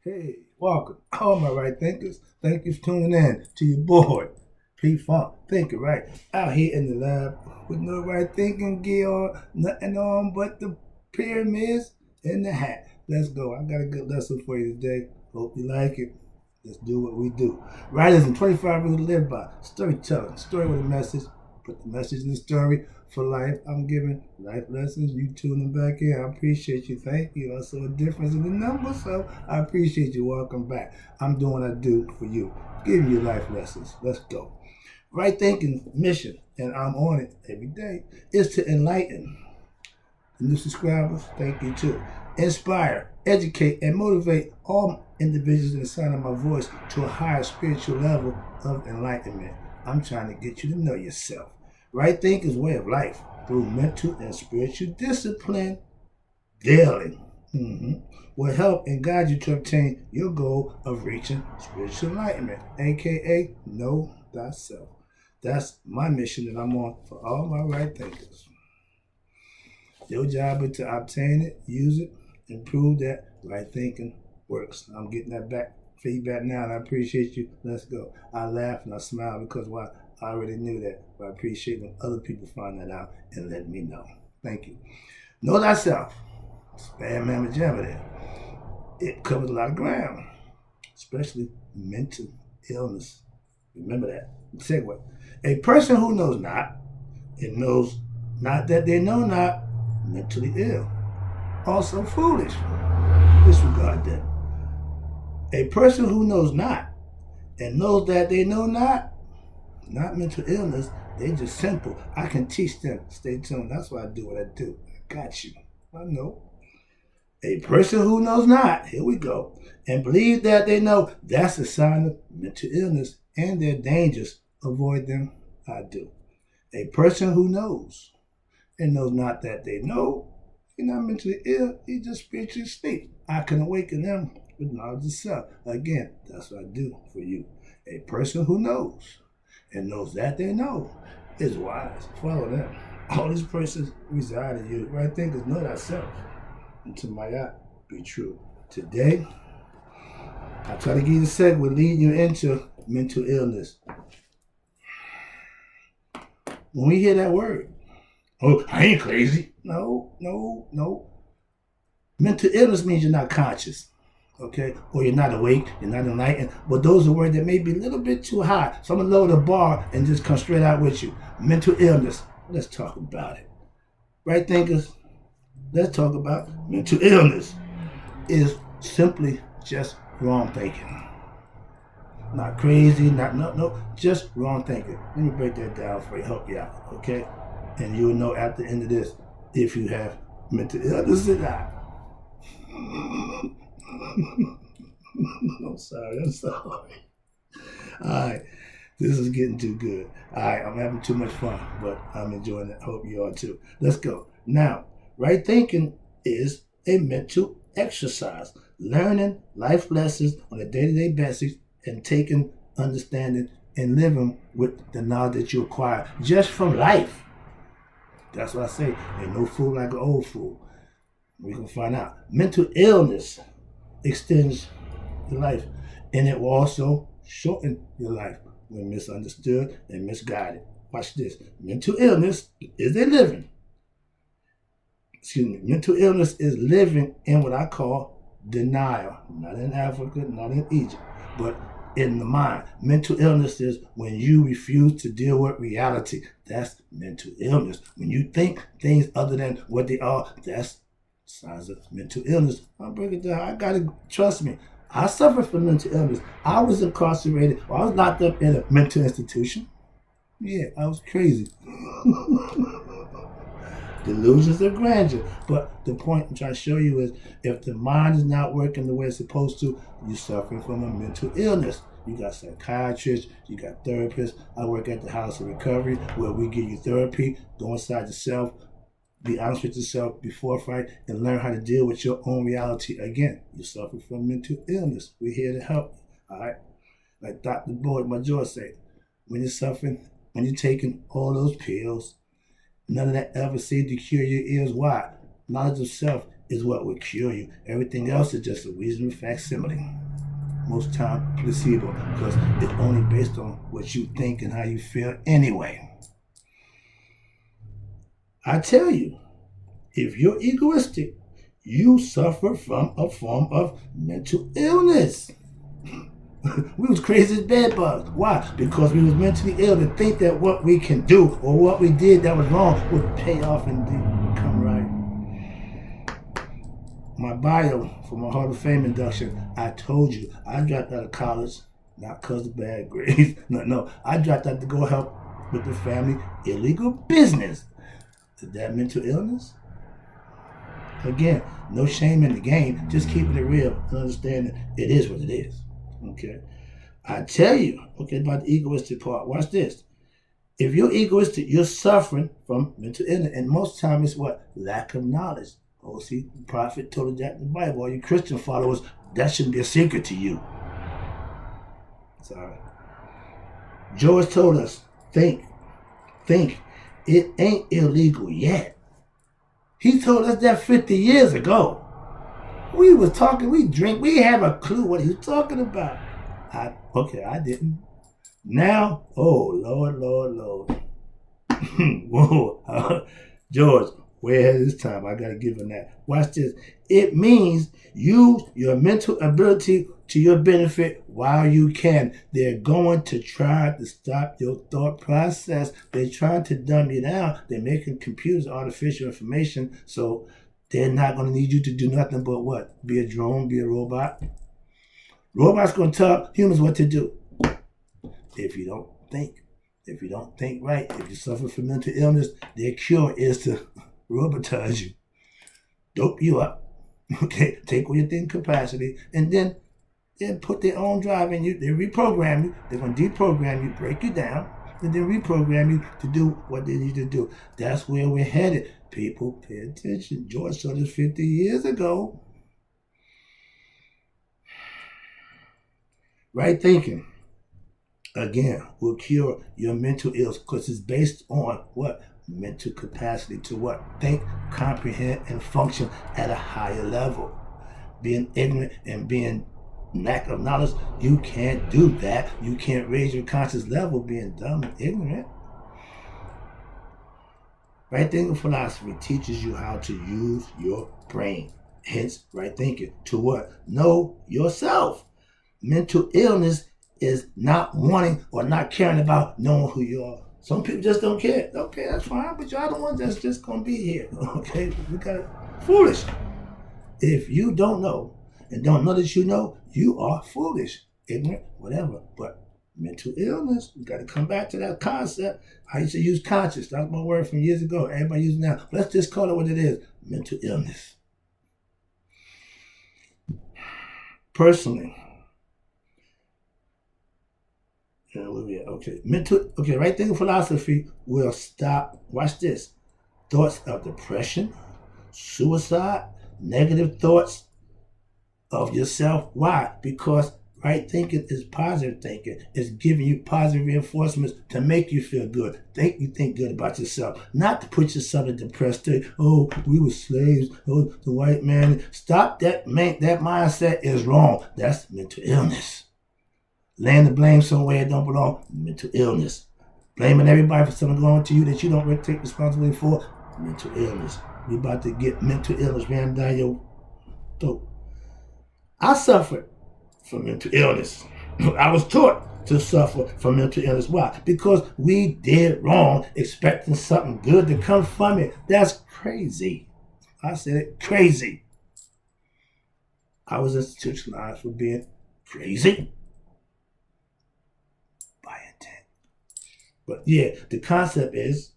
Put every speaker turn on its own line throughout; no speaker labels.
Hey, welcome. All my right thinkers. Thank you for tuning in to your boy, P Funk. Thinking right. Out here in the lab with no right thinking gear on, nothing on but the pyramids and the hat. Let's go. I got a good lesson for you today. Hope you like it. Let's do what we do. Writers in 25 rules to live by. Storytelling. Story with a message. Put the message in the story for life. I'm giving life lessons. You tuning back in. I appreciate you. Thank you. I saw a difference in the numbers, so I appreciate you. Welcome back. I'm doing what I do for you. Giving you life lessons. Let's go. Right thinking mission, and I'm on it every day, is to enlighten the new subscribers. Thank you too. Inspire, educate, and motivate all individuals in the sound of my voice to a higher spiritual level of enlightenment. I'm trying to get you to know yourself. Right thinking is way of life through mental and spiritual discipline daily. Will help and guide you to obtain your goal of reaching spiritual enlightenment, aka know thyself. That's my mission that I'm on for all my right thinkers. Your job is to obtain it, use it, and prove that right thinking works. I'm getting that back feedback now, and I appreciate you. Let's go. I laugh and I smile because I already knew that, but I appreciate when other people find that out and let me know. Thank you. Know thyself. Spam Mamma Jamma there. It covers a lot of ground, especially mental illness. Remember that. Segue. A person who knows not and knows not that they know not, mentally ill. Also foolish. Disregard that. A person who knows not and knows that they know not mental illness, they just simple. I can teach them. Stay tuned. That's why I do what I do. I got you. I know. A person who knows not, here we go, and believe that they know, that's a sign of mental illness and their dangers. Avoid them. I do. A person who knows and knows not that they know, you're not mentally ill, you're just spiritually asleep. I can awaken them with knowledge of self. Again, that's what I do for you. A person who knows and knows that they know is wise. Follow them. All these persons reside in you. Right thinkers know thyself. And to my eye, be true. Today, I try to give you the segue leading you into mental illness. When we hear that word, oh, I ain't crazy. No. Mental illness means you're not conscious, okay? Or you're not awake, you're not enlightened. But those are words that may be a little bit too high. So I'm going to lower the bar and just come straight out with you. Mental illness. Let's talk about it. Right thinkers, let's talk about mental illness. Is simply just wrong thinking. Not crazy, no, just wrong thinking. Let me break that down for you, help you out, okay? And you'll know at the end of this if you have mental illness or not. I'm sorry. All right, this is getting too good. All right, I'm having too much fun, but I'm enjoying it. Hope you are too. Let's go. Now, right thinking is a mental exercise, learning life lessons on a day-to-day basis and taking understanding and living with the knowledge that you acquire just from life. That's what I say. Ain't no fool like an old fool. We can find out. Mental illness extends your life, and it will also shorten your life when misunderstood and misguided. Watch this. Mental illness is mental illness is living in what I call denial. Not in Africa, not in Egypt, but in the mind. Mental illness is when you refuse to deal with reality. That's mental illness. When you think things other than what they are, that's signs of mental illness. I'll break it down. I gotta trust me. I suffered from mental illness. I was incarcerated. I was locked up in a mental institution. Yeah, I was crazy. Delusions of grandeur. But the point I'm trying to show you is if the mind is not working the way it's supposed to, you're suffering from a mental illness. You got psychiatrists, you got therapists. I work at the House of Recovery where we give you therapy, go inside yourself, be honest with yourself before a fight, and learn how to deal with your own reality. Again, you suffer from mental illness. We're here to help you, all right? Like Dr. Boyd Major said, when you're suffering, when you're taking all those pills, none of that ever seemed to cure your ills. Why? Knowledge of self is what will cure you. Everything else is just a reasonable facsimile. Most time placebo, because it's only based on what you think and how you feel anyway. I tell you, if you're egoistic, you suffer from a form of mental illness. We was crazy as bed bugs. Why? Because we was mentally ill to think that what we can do or what we did that was wrong would pay off and come right. My bio for my Hall of Fame induction, I told you, I dropped out of college, not because of bad grades. No. I dropped out to go help with the family illegal business. Is that mental illness? Again, no shame in the game, just keeping it real and understanding it is what it is. Okay? I tell you, okay, about the egoistic part. Watch this. If you're egoistic, you're suffering from mental illness. And most times it's what? Lack of knowledge. Oh, see, the prophet told us that in the Bible. All you Christian followers, that shouldn't be a secret to you. Sorry. George told us, think. It ain't illegal yet. He told us that 50 years ago. We was talking, we drink, we have a clue what he was talking about. I didn't. Now, oh, Lord. Whoa. George, way ahead of his time. I got to give him that. Watch this. It means use your mental ability to your benefit while you can. They're going to try to stop your thought process. They're trying to dumb you down. They're making computers artificial information, so they're not going to need you to do nothing but what? Be a drone, be a robot. Robots going to tell humans what to do. If you don't think right, if you suffer from mental illness, their cure is to robotize you, dope you up, okay, take away your thinking capacity, and then put their own drive in you. They reprogram you. They're going to deprogram you, break you down, and then reprogram you to do what they need to do. That's where we're headed. People, pay attention. George saw this 50 years ago. Right thinking, again, will cure your mental illness because it's based on what? Mental capacity to what? Think, comprehend, and function at a higher level. Being ignorant and being lack of knowledge, you can't do that. You can't raise your conscious level being dumb and ignorant. Right thinking philosophy teaches you how to use your brain. Hence, right thinking to what? Know yourself. Mental illness is not wanting or not caring about knowing who you are. Some people just don't care. Okay, that's fine, but y'all the ones that's just gonna be here. Okay, we got foolish. If you don't know and don't know that you are foolish, ignorant, whatever. But mental illness, we got to come back to that concept. I used to use conscious. That's my word from years ago. Everybody uses it now. Let's just call it what it is: mental illness. Personally. Okay, right thinking philosophy will stop, watch this, thoughts of depression, suicide, negative thoughts of yourself. Why? Because right thinking is positive thinking. It's giving you positive reinforcements to make you feel good. You think good about yourself, not to put yourself in a depressed state. Oh, we were slaves. Oh, the white man. Stop that. That mindset is wrong. That's mental illness. Laying the blame somewhere it don't belong, mental illness. Blaming everybody for something going on to you that you don't really take responsibility for, mental illness. You're about to get mental illness ran down your throat. I suffered from mental illness. I was taught to suffer from mental illness. Why? Because we did wrong, expecting something good to come from it. That's crazy. I said it, crazy. I was institutionalized for being crazy. But yeah, the concept is,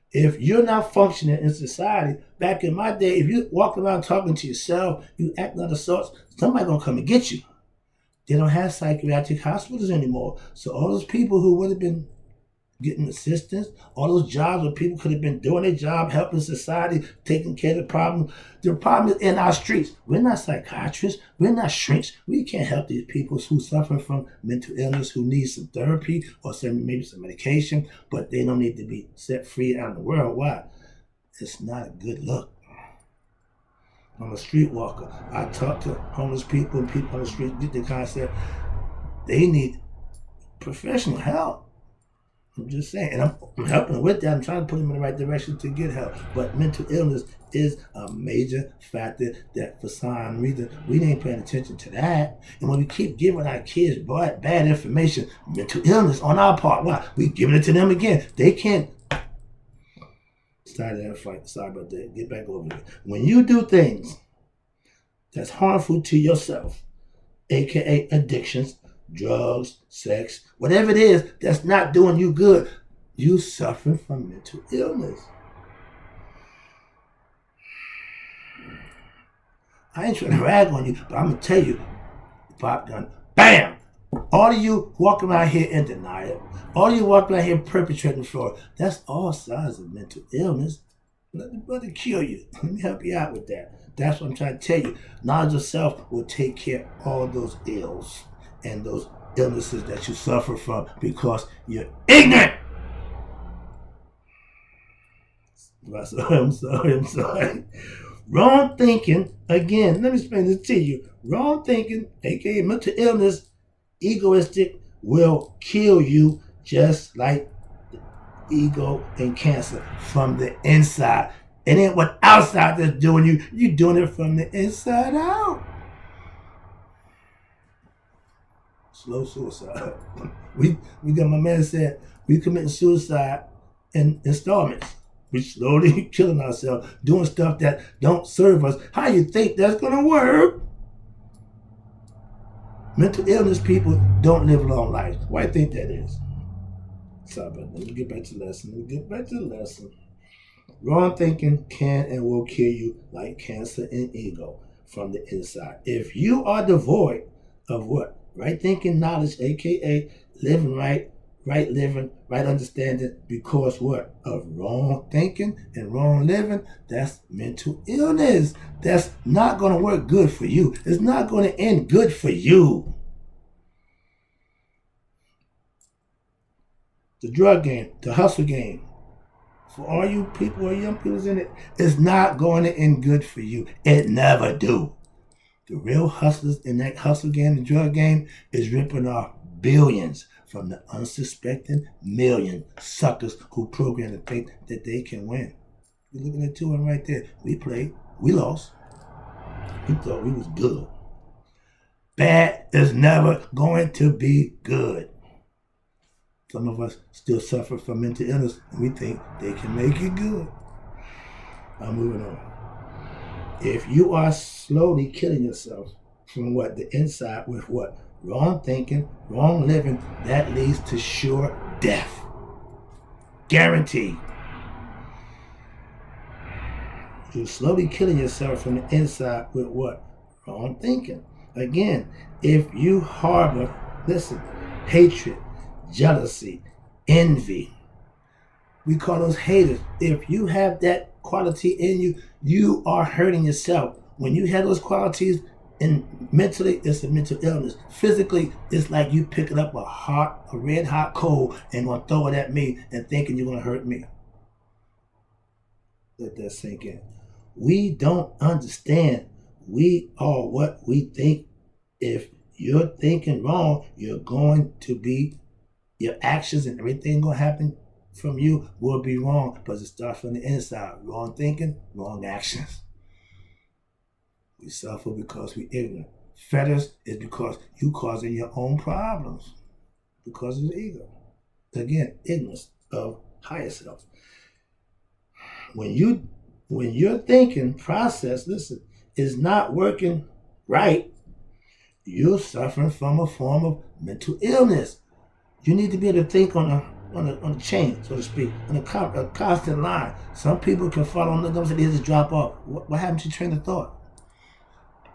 if you're not functioning in society, back in my day, if you walk around talking to yourself, you act other sorts, somebody gonna come and get you. They don't have psychiatric hospitals anymore. So all those people who would have been getting assistance, all those jobs where people could have been doing their job, helping society, taking care of the problem is in our streets. We're not psychiatrists. We're not shrinks. We can't help these people who suffer from mental illness, who need some therapy or maybe some medication, but they don't need to be set free out in the world. Why? It's not a good look. I'm a streetwalker. I talk to homeless people and people on the street, get the concept. They need professional help. I'm just saying, and I'm helping with that. I'm trying to put them in the right direction to get help. But mental illness is a major factor that, for some reason, we ain't paying attention to that. And when we keep giving our kids bad information, mental illness on our part, why? We giving it to them again. They can't. Sorry that fight. Sorry about that. Get back over it. When you do things that's harmful to yourself, aka addictions, drugs, sex, whatever it is that's not doing you good, you suffering from mental illness. I ain't trying to rag on you, but I'm gonna tell you, pop gun, bam! All of you walking around here in denial, all of you walking around here perpetrating fraud, that's all signs of mental illness. Let the brother cure you. Let me help you out with that. That's what I'm trying to tell you. Knowledge of self will take care of all those ills and those illnesses that you suffer from because you're ignorant. I'm sorry. Wrong thinking, again, let me explain this to you. Wrong thinking, aka mental illness, egoistic, will kill you just like ego and cancer from the inside. It ain't what outside that's doing you. You're doing it from the inside out. Slow suicide. We got, my man said, we committing suicide in installments. We slowly killing ourselves, doing stuff that don't serve us. How you think that's gonna work? Mental illness people don't live long lives. Why do you think that is? Sorry about that. Let me get back to the lesson. Wrong thinking can and will kill you like cancer and ego from the inside. If you are devoid of what? Right thinking, knowledge, aka living right living, right understanding, because what? Of wrong thinking and wrong living, that's mental illness. That's not going to work good for you. It's not going to end good for you. The drug game, the hustle game, for all you people or young people in it, it's not going to end good for you. It never do. The real hustlers in that hustle game, the drug game, is ripping off billions from the unsuspecting million suckers who program to think that they can win. You're looking at two of them right there. We played, we lost. We thought we was good. Bad is never going to be good. Some of us still suffer from mental illness and we think they can make it good. I'm moving on. If you are slowly killing yourself from what? The inside with what? Wrong thinking, wrong living, that leads to sure death. Guaranteed. You're slowly killing yourself from the inside with what? Wrong thinking. Again, if you harbor, listen, hatred, jealousy, envy, we call those haters. If you have that quality in you, you are hurting yourself. When you have those qualities, and mentally, it's a mental illness. Physically, it's like you picking up a red hot coal and gonna throw it at me and thinking you're gonna hurt me. Let that sink in. We don't understand. We are what we think. If you're thinking wrong, you're going to be, your actions and everything gonna happen from you will be wrong, because it starts from the inside. Wrong thinking, wrong actions. We suffer because we're ignorant. Fetters is because you causing your own problems because of your ego. Again, ignorance of higher self. When your thinking process, listen, is not working right, you're suffering from a form of mental illness. You need to be able to think on a chain, so to speak, on a constant line. Some people can fall on the numbers and they just drop off. What happened to your train of thought?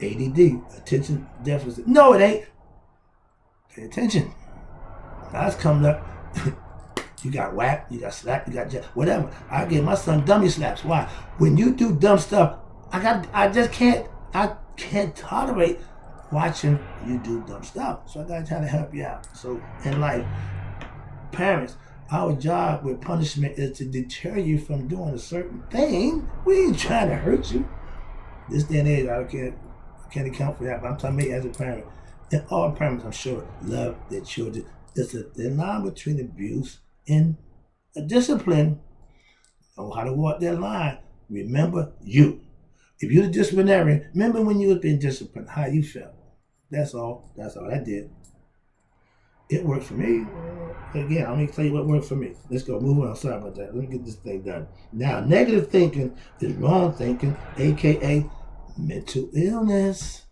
ADD, attention deficit. No, it ain't. Pay attention. Now it's coming up. You got whacked, you got slapped, you got whatever. I give my son dummy slaps. Why? When you do dumb stuff, I can't tolerate watching you do dumb stuff. So I gotta try to help you out. So in life, parents, our job with punishment is to deter you from doing a certain thing. We ain't trying to hurt you. This day and age, I can't account for that, but I'm talking about as a parent. And all parents, I'm sure, love their children. There's a thin line between abuse and a discipline. Know how to walk that line. Remember you. If you're the disciplinarian, remember when you was being disciplined, how you felt. That's all. That's all that did. It worked for me. Again, I'm going to tell you what worked for me. Let's go. Move on. Sorry about that. Let me get this thing done. Now, negative thinking is wrong thinking, a.k.a. mental illness.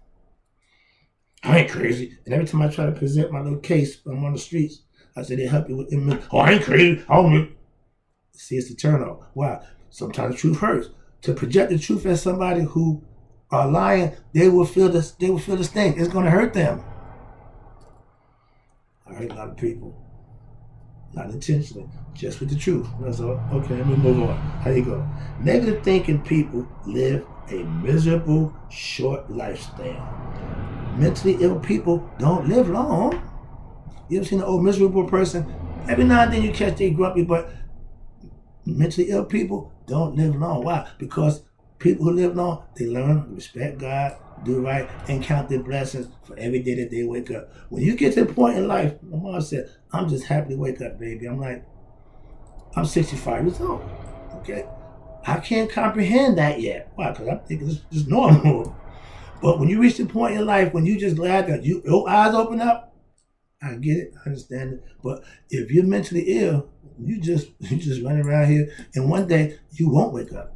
I ain't crazy. And every time I try to present my little case, I'm on the streets, I say they help you with it. Oh, I ain't crazy. See, it's the turnoff. Why? Sometimes the truth hurts. To project the truth as somebody who are lying, they will feel this. They will feel this thing. It's going to hurt them. I hurt a lot of people, not intentionally, just with the truth. That's all. Okay, let me move on. How you go? Negative thinking people live a miserable, short lifestyle. Mentally ill people don't live long. You ever seen an old miserable person? Every now and then you catch they grumpy, but mentally ill people don't live long. Why? Because people who live long, they learn to respect God, do right, and count their blessings for every day that they wake up. When you get to a point in life, my mom said, I'm just happy to wake up, baby. I'm like, I'm 65 years old, okay? I can't comprehend that yet. Why? Because I think it's just normal. But when you reach the point in life when you just glad that your eyes open up, I get it, I understand it. But if you're mentally ill, you just run around here, and one day you won't wake up.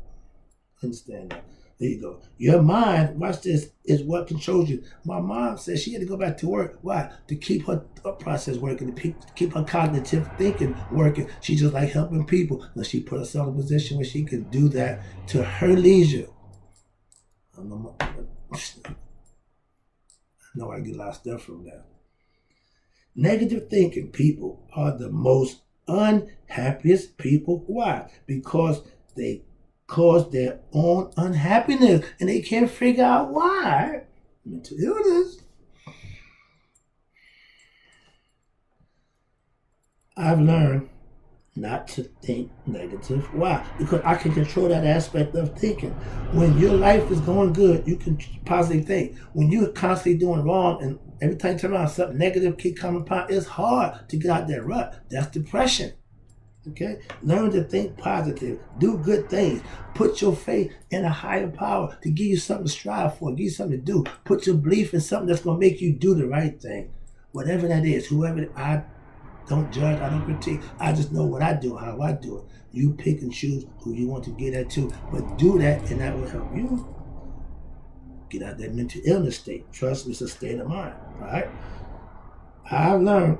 Understand that. There you go. Your mind, watch this, is what controls you. My mom said she had to go back to work. Why? To keep her thought process working, to keep her cognitive thinking working. She just like helping people. But she put herself in a position where she could do that to her leisure. I know I get a lot of stuff from that. Negative thinking people are the most unhappiest people. Why? Because they cause their own unhappiness and they can't figure out why. Mental illness. I've learned not to think negative. Why? Because I can control that aspect of thinking. When your life is going good, you can positively think. When you're constantly doing wrong and every time you turn around, something negative keep coming upon, it's hard to get out that rut. That's depression. Okay? Learn to think positive. Do good things. Put your faith in a higher power to give you something to strive for, give you something to do. Put your belief in something that's going to make you do the right thing. Whatever that is, whoever, I don't judge, I don't critique. I just know what I do, how I do it. You pick and choose who you want to get at to, but do that and that will help you get out that mental illness state. Trust me, it's a state of mind, all right? I've learned,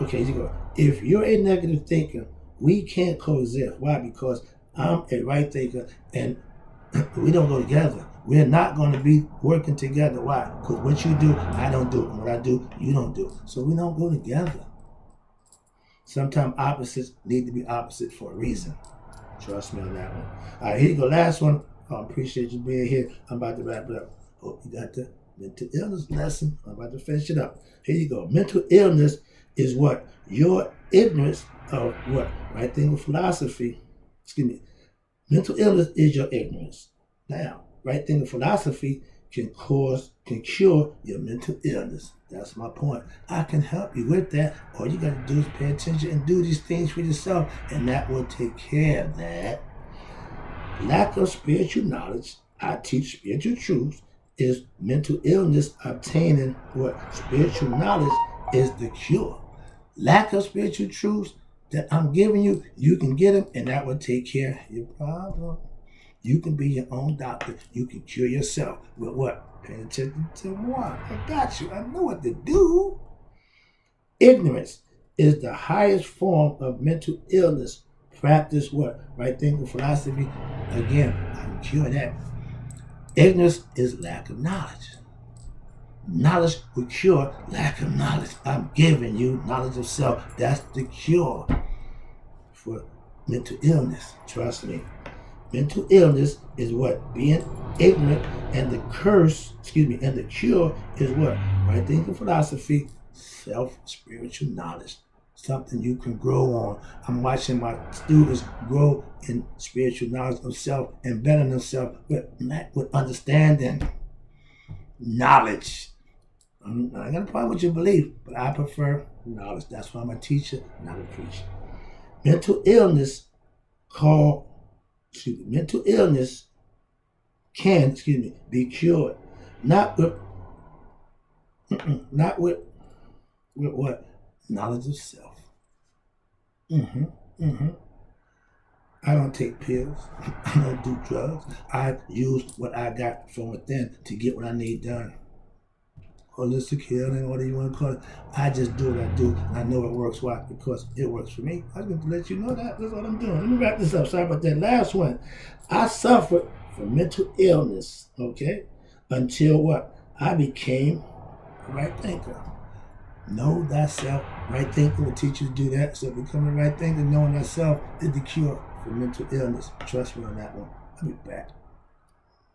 okay, you go. If you're a negative thinker, we can't coexist. Why? Because I'm a right thinker and we don't go together. We're not going to be working together. Why? Because what you do, I don't do. And what I do, you don't do. So we don't go together. Sometimes opposites need to be opposite for a reason. Trust me on that one. All right, here you go. Last one. I appreciate you being here. I'm about to wrap it up. Hope you got the mental illness lesson. I'm about to finish it up. Here you go. Mental illness is what? Your ignorance of what? Right thinking philosophy. Excuse me. Mental illness is your ignorance. Now, right thinking philosophy can cure your mental illness. That's my point. I can help you with that. All you got to do is pay attention and do these things for yourself, and that will take care of that. Lack of spiritual knowledge, I teach spiritual truths, is mental illness. Obtaining what? Spiritual knowledge is the cure. Lack of spiritual truths that I'm giving you, you can get them, and that will take care of your problem. You can be your own doctor. You can cure yourself with what? Paying attention to what? I got you. I know what to do. Ignorance is the highest form of mental illness. Practice what? Right thinking philosophy. Again, I can cure that. Ignorance is lack of knowledge. Knowledge will cure lack of knowledge. I'm giving you knowledge of self. That's the cure for mental illness. Trust me. Mental illness is what? Being ignorant, and the cure is what? Right thinking philosophy, spiritual knowledge. something you can grow on. I'm watching my students grow in spiritual knowledge of self and better themselves with understanding, knowledge. I'm not gonna problem with your belief, but I prefer knowledge. That's why I'm a teacher, not a preacher. Mental illness mental illness can, be cured. Not with not with what? Knowledge of self. hmm hmm I don't take pills. I don't do drugs. I use what I got from within to get what I need done. Holistic healing, whatever you want to call it. I just do what I do. I know it works. Why? Because it works for me. I'm going to let you know that. That's what I'm doing. Let me wrap this up. Sorry about that last one. I suffered from mental illness, okay, until what? I became a right thinker. Know thyself. Right thinking will teach you to do that. So becoming a right thinker, knowing thyself is the cure for mental illness. Trust me on that one. I'll be back.